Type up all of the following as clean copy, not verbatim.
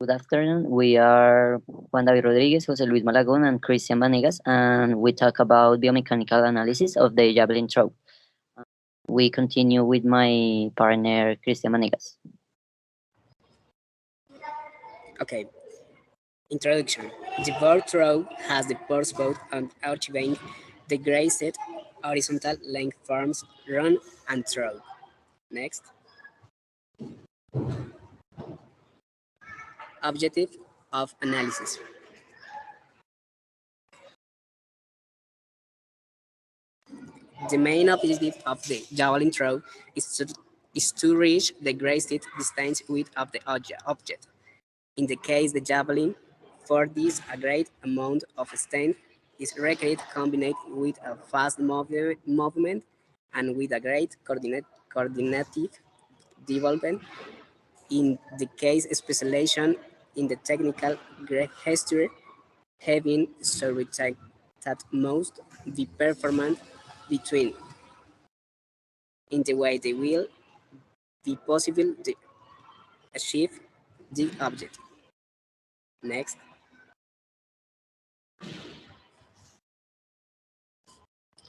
Good afternoon. We are Juan David Rodriguez, Jose Luis Malagón, and Christian Vanegas, and we talk about biomechanical analysis of the javelin throw. We continue with my partner, Christian Vanegas. Okay. Introduction. The board throw has the first boat on achieving the grazed horizontal length forms run and throw. Next. Objective of analysis. The main objective of the javelin throw is to reach the grazed distance width of the object. In the case the javelin, for this a great amount of strength is required combined with a fast movement and with a great coordinative development. In the case specialization in the technical history, having surveyed that most the performance between in the way they will be possible to achieve the object. Next.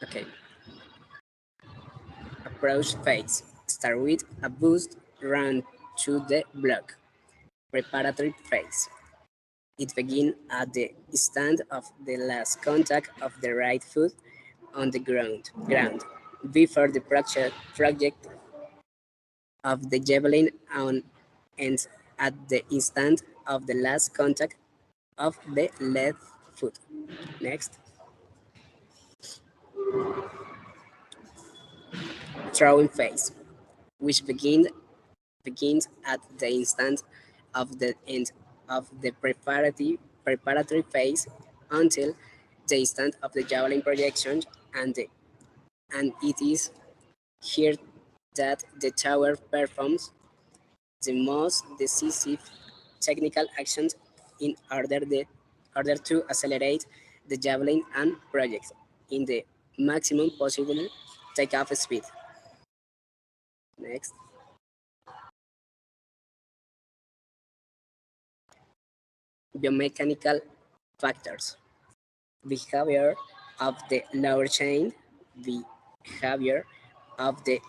Okay. Approach phase. Start with a boost run to the block. Preparatory phase. It begins at the stand of the last contact of the right foot on the ground before the project of the javelin on ends at the instant of the last contact of the left foot. Next. Throwing phase, which begins at the instant of the end of the preparatory phase until the instant of the javelin projection, and it is here that the thrower performs the most decisive technical actions in order to accelerate the javelin and project in the maximum possible takeoff speed. Next. Biomechanical factors. Behavior of the lower chain, behavior of the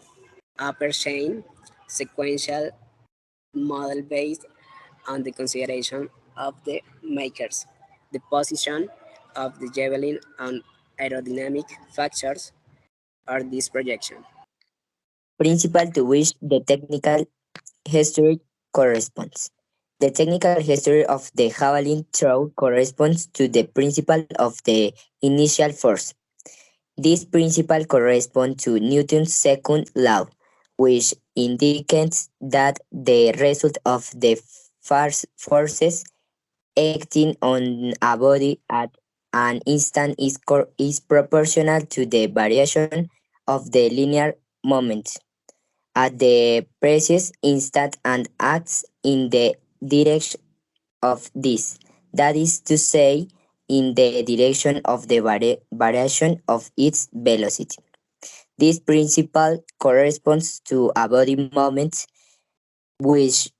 upper chain, sequential model based on the consideration of the makers, the position of the javelin on aerodynamic factors or this projection. Principle to which the technical history corresponds. The technical history of the javelin throw corresponds to the principle of the initial force. This principle corresponds to Newton's second law, which indicates that the result of the forces acting on a body at an instant is proportional to the variation of the linear moment at the precise instant and acts in the direction of this. That is to say, in the direction of the variation of its velocity. This principle corresponds to a body moment which,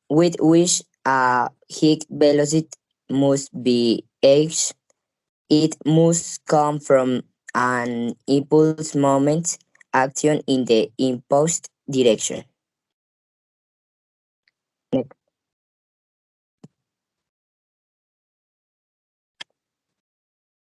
with which a high velocity must be h. It must come from an impulse moment action in the imposed direction.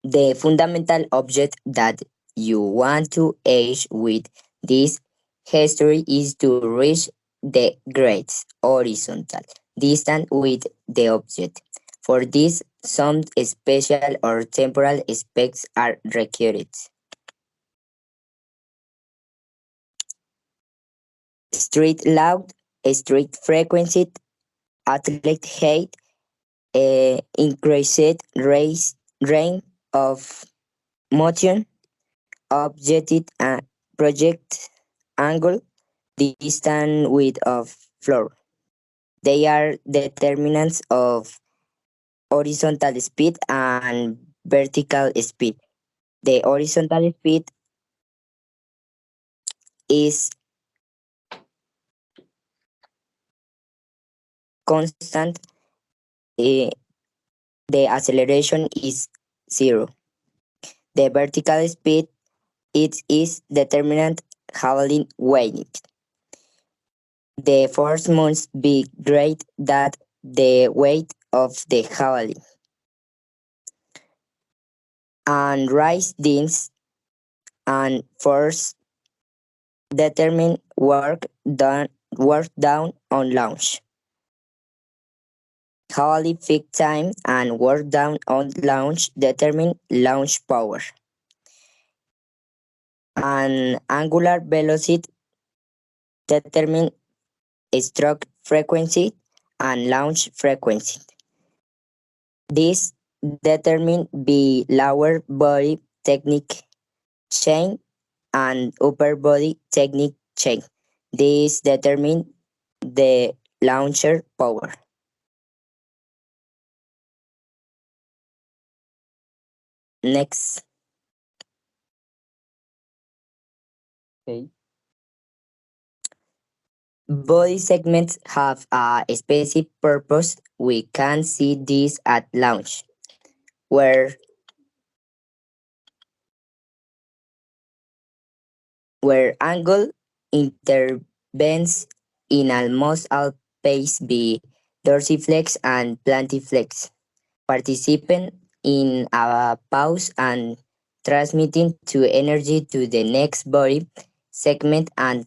The fundamental object that you want to achieve with this history is to reach the greatest horizontal distance with the object. For this, some special or temporal aspects are required. Street loud, street frequency, athlete height, increased range of motion, objective project angle, distance width of floor. They are determinants of horizontal speed and vertical speed. The horizontal speed is constant eh, the acceleration is 0. The vertical speed it is determined javelin weight. The force must be greater than the weight of the javelin. And rise dins and force determine work down on launch. Javelin peak time and work down on launch determine launch power. And angular velocity determine stroke frequency and launch frequency. This determine the lower body technique chain and upper body technique chain. This determine the launcher power. Next, Okay. body segments have a specific purpose. We can see this at launch, where angle intervenes in almost all phase be dorsiflex and plantiflex, participant in a pause and transmitting to energy to the next body segment and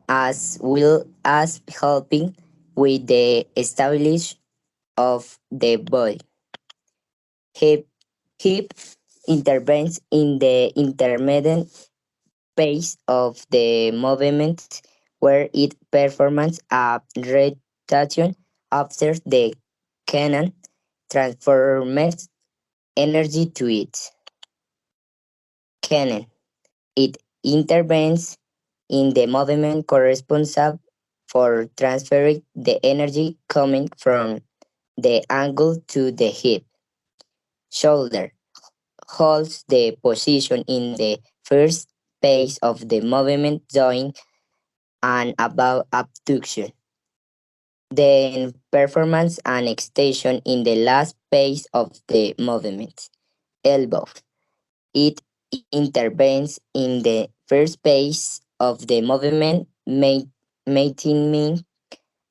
as well as helping with the establish of the body. Hip, hip intervenes in the intermediate phase of the movement where it performs a rotation after the cannon transforms energy to its cannon. It intervenes in the movement corresponsible for transferring the energy coming from the angle to the hip. Shoulder holds the position in the first phase of the movement during and above abduction. Then performance and extension in the last phase of the movement. Elbow. It intervenes in the first phase of the movement, maintaining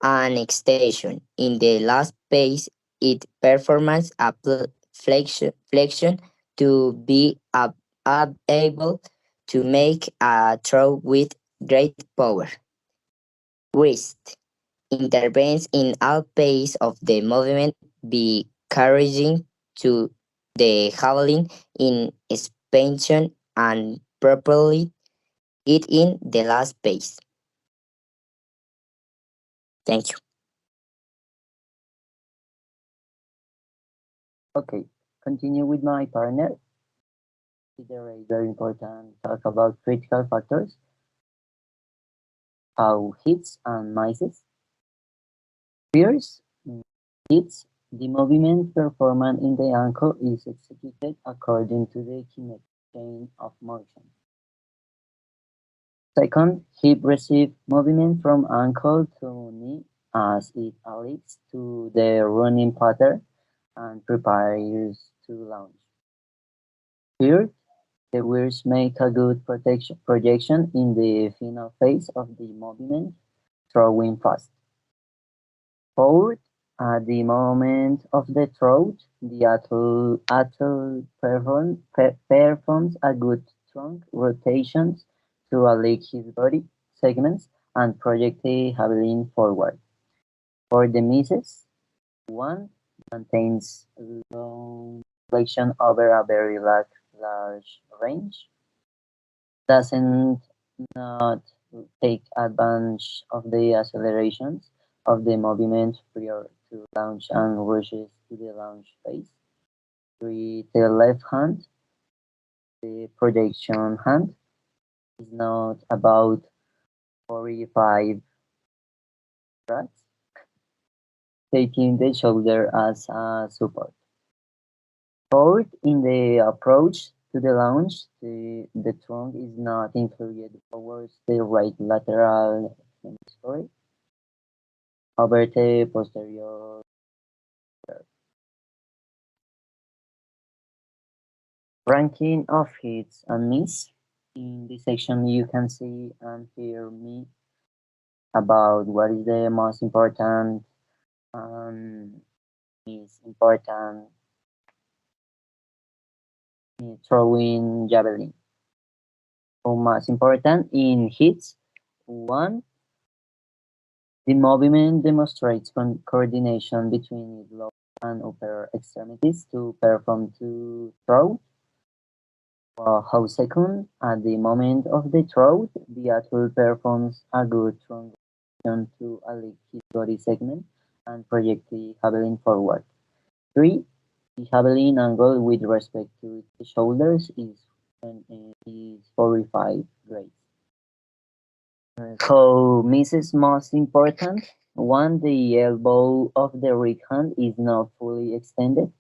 an extension. In the last phase, it performs a flexion to be able to make a throw with great power. Wrist intervenes in all phase of the movement, be carrying to the javelin in expansion and properly it in the last phase. Thank you. Okay. Continue with my partner. There is very important talk about critical factors, how hits and misses. First, hits. The movement performed in the ankle is executed according to the kinetic chain of motion. Second, hip receives movement from ankle to knee as it aligns to the running pattern and prepares to launch. Third, the wheels make a good projection in the final phase of the movement, throwing fast. Fourth, at the moment of the throw, the athlete performs a good trunk rotations to align his body segments and project the javelin forward. For the misses, one maintains long flexion over a very large range, doesn't not take advantage of the accelerations of the movement prior to launch and rushes to the launch phase. With the left hand, the projection hand is not about 45 degrees, taking the shoulder as a support. Fourth, in the approach to the launch, the trunk is not included towards the right lateral hemisphere over the posterior. Ranking of hits and miss. In this section, you can see and hear me about what is the most important and is important in throwing javelin. So most important in hits, one, the movement demonstrates coordination between its lower and upper extremities to perform to throw. How second, at the moment of the throw, the athlete performs a good transition to elevate his body segment and project the javelin forward. 3. The javelin angle with respect to the shoulders is 45 degrees. So misses most important. 1. The elbow of the right hand is not fully extended.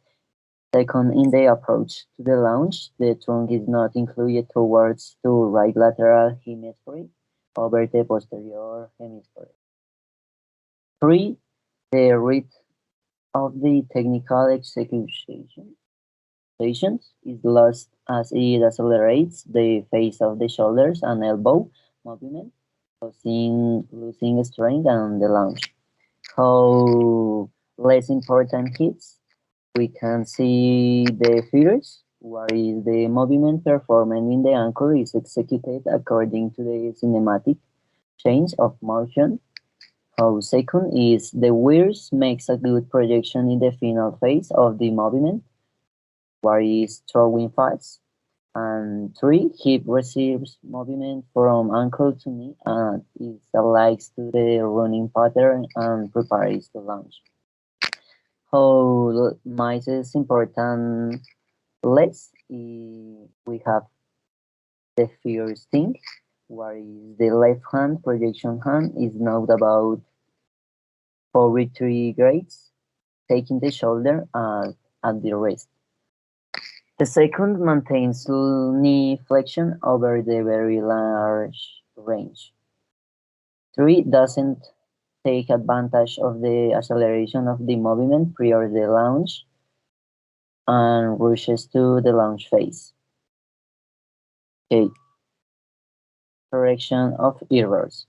Second, in the approach to the launch, the trunk is not included towards the right lateral hemisphere over the posterior hemisphere. 3. The rate of the technical execution is lost as it accelerates the phase of the shoulders and elbow movement, causing losing strength on the launch. How less important hits, we can see the figures where is the movement performed in the ankle is executed according to the cinematic change of motion. How second is the wheels makes a good projection in the final phase of the movement, where is throwing fast. And 3, hip receives movement from ankle to knee and it aligns to the running pattern and prepares to launch. How mice is important less, we have the first thing, where is the left hand projection hand is now about 43 grades, taking the shoulder at the wrist. The second maintains knee flexion over the very large range. 3 doesn't take advantage of the acceleration of the movement prior to the launch and rushes to the launch phase. Okay. Correction of errors.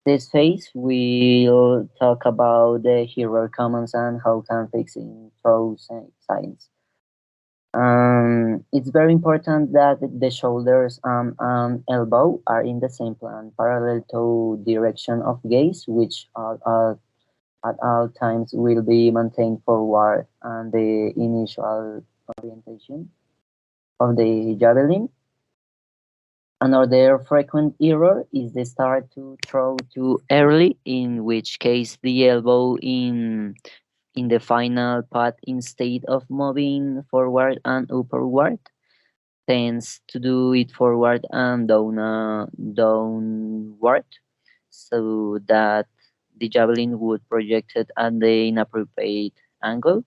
This phase we'll talk about the error commons and how can fix in throw science. It's very important that the shoulders and elbow are in the same plane, parallel to direction of gaze, which at all times will be maintained forward, and the initial orientation of the javelin. Another frequent error is the start to throw too early, in which case the elbow in the final path instead of moving forward and upward tends to do it forward and downward, so that the javelin would project it at the inappropriate angle.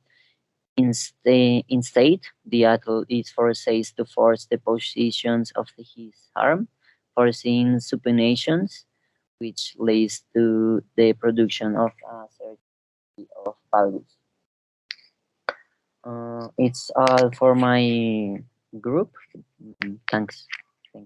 Instead, the athlete is forced to force the positions of his arm, forcing supinations, which leads to the production of a certain of valgus. It's all for my group. Thanks.